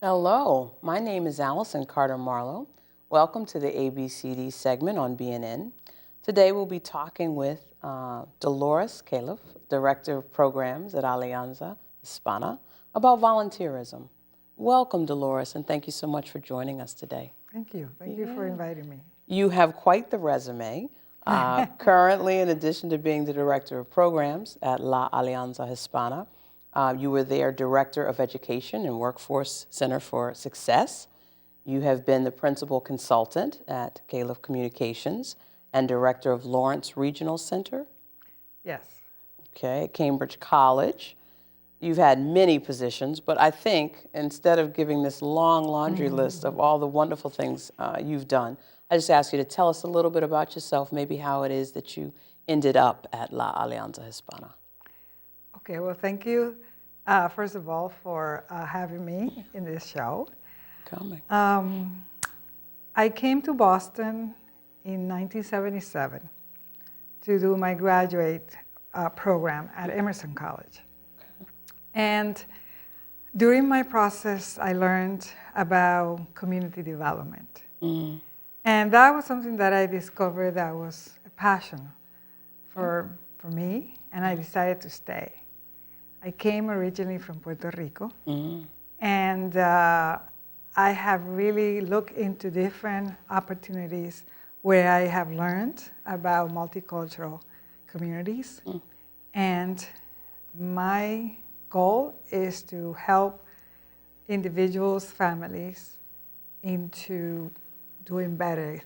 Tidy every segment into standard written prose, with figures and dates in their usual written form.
Hello, my name is Allison Carter Marlowe. Welcome to the ABCD segment on BNN. Today we'll be talking with Dolores Califf, Director of Programs at Alianza Hispana, about volunteerism. Welcome, Dolores, and thank you so much for joining us today. Thank you. Thank you for inviting me. You have quite the resume. Currently, in addition to being the Director of Programs at La Alianza Hispana, you were their Director of Education and Workforce Center for Success. You have been the Principal Consultant at Califf Communications and Director of Lawrence Regional Center. Yes. Okay, at Cambridge College. You've had many positions, but I think instead of giving this long laundry list of all the wonderful things you've done, I just ask you to tell us a little bit about yourself, maybe how it is that you ended up at La Alianza Hispana. Okay, well, thank you, first of all, for having me in this show. Coming. I came to Boston in 1977 to do my graduate program at Emerson College. And during my process, I learned about community development. And that was something that I discovered that was a passion for me, and I decided to stay. I came originally from Puerto Rico, and I have really looked into different opportunities where I have learned about multicultural communities. And my goal is to help individuals, families, into doing better,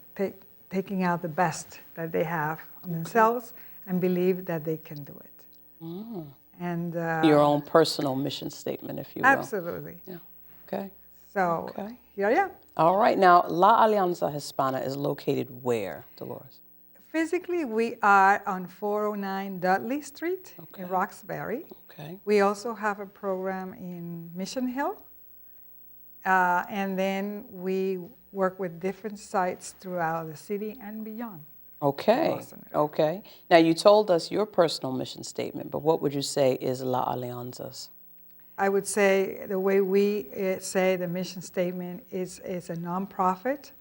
taking out the best that they have on themselves and believe that they can do it. And Your own personal mission statement, if you will. absolutely. Yeah. Okay. So Okay. here I am. All right. Now, La Alianza Hispana is located where, Dolores? Physically, we are on 409 Dudley Street in Roxbury. Okay. We also have a program in Mission Hill. And then we work with different sites throughout the city and beyond. Okay. Okay. Now, you told us your personal mission statement, but what would you say is La Alianza's? I would say the way we say the mission statement is a nonprofit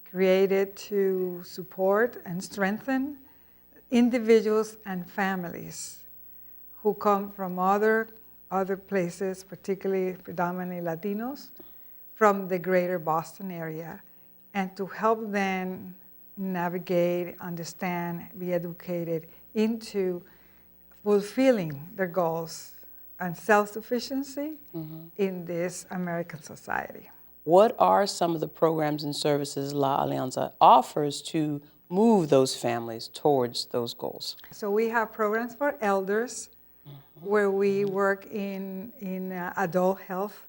created to support and strengthen individuals and families who come from other places, particularly predominantly Latinos, from the greater Boston area, and to help them navigate, understand, be educated into fulfilling their goals and self-sufficiency in this American society. What are some of the programs and services La Alianza offers to move those families towards those goals? So we have programs for elders where we work in adult health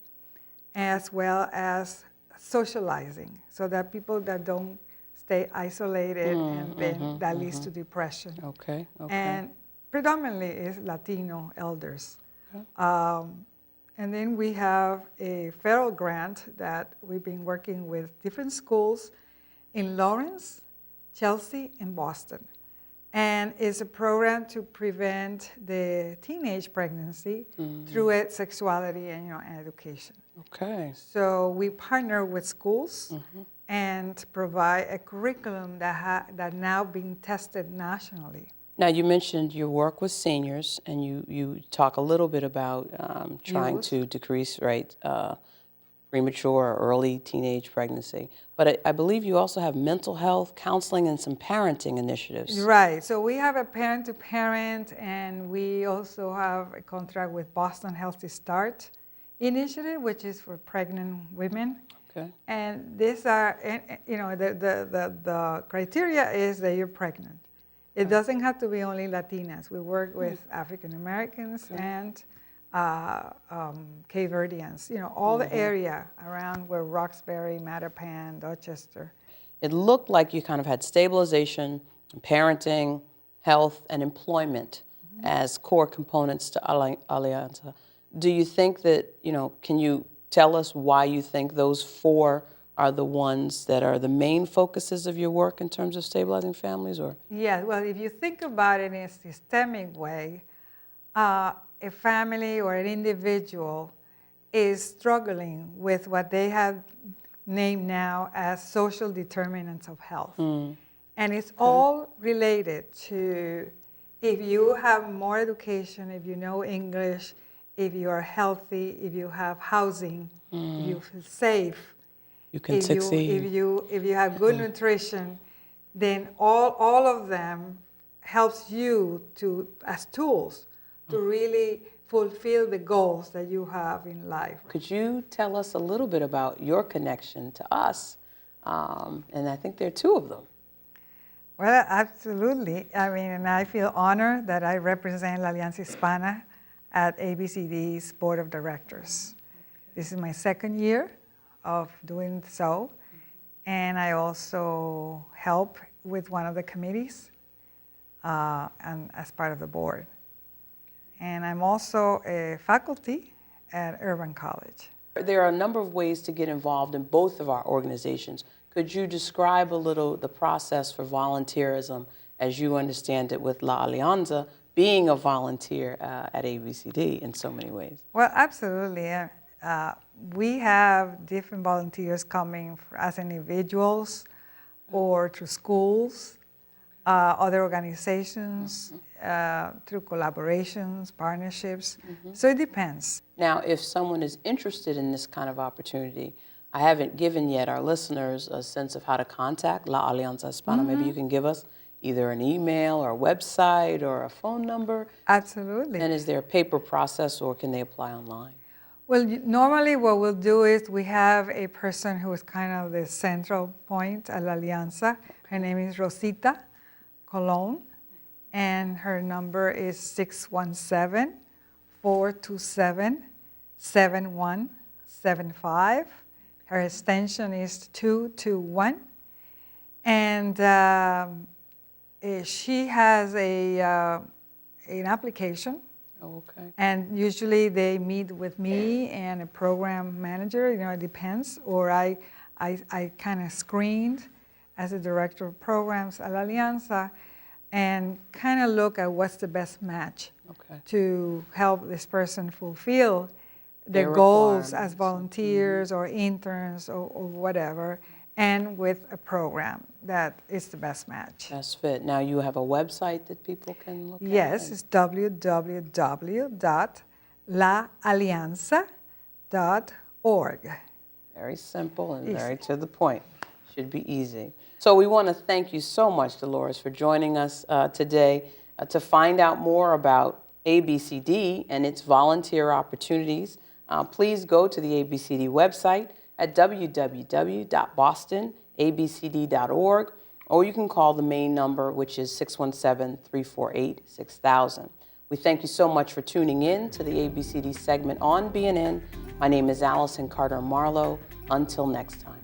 as well as socializing so that people that don't stay isolated and then that leads to depression. Okay. Okay. And predominantly is Latino elders. And then we have a federal grant that we've been working with different schools in Lawrence, Chelsea, and Boston. And it's a program to prevent the teenage pregnancy through sexuality and education. Okay. So we partner with schools and provide a curriculum that now being tested nationally. Now, you mentioned your work with seniors, and you talk a little bit about trying to decrease premature or early teenage pregnancy. But I believe you also have mental health, counseling, and some parenting initiatives. Right. So we have a parent-to-parent, and we also have a contract with Boston Healthy Start initiative, which is for pregnant women. Okay. And these are, the criteria is that you're pregnant. It doesn't have to be only Latinas. We work with African Americans and Cape Verdeans, all the area around where Roxbury, Mattapan, Dorchester. It looked like you kind of had stabilization, parenting, health, and employment as core components to Alianza. Do you think that, can you tell us why you think those four are the ones that are the main focuses of your work in terms of stabilizing families? Or? Yeah, well, if you think about it in a systemic way, a family or an individual is struggling with what they have named now as social determinants of health. And it's all related to if you have more education, if you know English, if you are healthy, if you have housing, if you feel safe, You can succeed. if you have good nutrition, then all of them helps you to, as tools, to really fulfill the goals that you have in life. Could you tell us a little bit about your connection to us? And I think there are two of them. Well, absolutely. I mean, and I feel honored that I represent La Alianza Hispana at ABCD's Board of Directors. This is my second year of doing so, and I also help with one of the committees and as part of the board. And I'm also a faculty at Urban College. There are a number of ways to get involved in both of our organizations. Could you describe a little the process for volunteerism as you understand it with La Alianza, being a volunteer at ABCD in so many ways? Well, absolutely. We have different volunteers coming as individuals or through schools, other organizations, through collaborations, partnerships. So it depends. Now, if someone is interested in this kind of opportunity, I haven't given yet our listeners a sense of how to contact La Alianza Hispana. Maybe you can give us either an email or a website or a phone number. Absolutely. And is there a paper process or can they apply online? Well, normally what we'll do is we have a person who is kind of the central point at La Alianza. Her name is Rosita Colon, and her number is 617-427-7175. Her extension is 221. And she has an application. Oh, okay. And usually they meet with me and a program manager, it depends. Or I kind of screened as a director of programs at La Alianza and kind of look at what's the best match to help this person fulfill their goals as volunteers or interns or whatever, and with a program that is the best match. Best fit. Now you have a website that people can look at? Yes, it's www.laalianza.org. Very simple and very to the point. Should be easy. So we want to thank you so much, Dolores, for joining us today. To find out more about ABCD and its volunteer opportunities, please go to the ABCD website at www.bostonabcd.org, or you can call the main number, which is 617-348-6000. We thank you so much for tuning in to the ABCD segment on BNN. My name is Allison Carter Marlowe. Until next time.